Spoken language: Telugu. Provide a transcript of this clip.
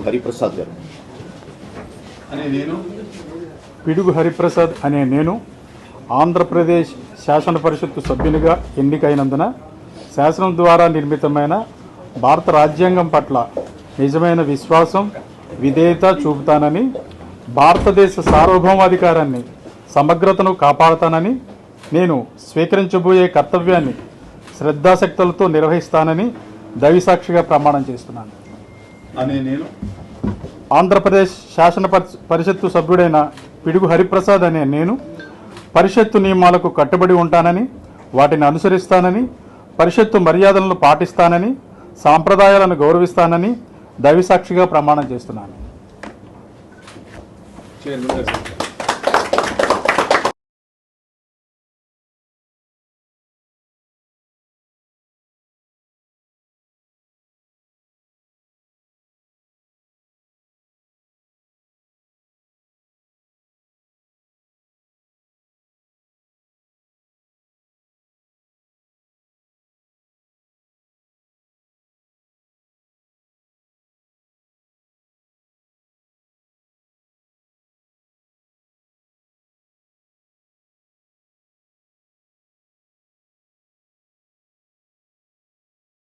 హరిప్రసాద్ గారు పిడుగు హరిప్రసాద్ అనే నేను ఆంధ్రప్రదేశ్ శాసన పరిషత్తు సభ్యునిగా ఎన్నికైనందున శాసనం ద్వారా నిర్మితమైన భారత రాజ్యాంగం పట్ల నిజమైన విశ్వాసం విధేయత చూపుతానని, భారతదేశ సార్వభౌమాధికారాన్ని సమగ్రతను కాపాడుతానని, నేను స్వీకరించబోయే కర్తవ్యాన్ని శ్రద్ధాశక్తులతో నిర్వహిస్తానని దైవసాక్షిగా ప్రమాణం చేస్తున్నాను. నేను ఆంధ్రప్రదేశ్ శాసన పరిషత్తు సభ్యుడైన పిడుగు హరిప్రసాద్ అనే నేను పరిషత్తు నియమాలకు కట్టుబడి ఉంటానని, వాటిని అనుసరిస్తానని, పరిషత్తు మర్యాదలను పాటిస్తానని, సాంప్రదాయాలను గౌరవిస్తానని దైవసాక్షిగా ప్రమాణం చేస్తున్నాను.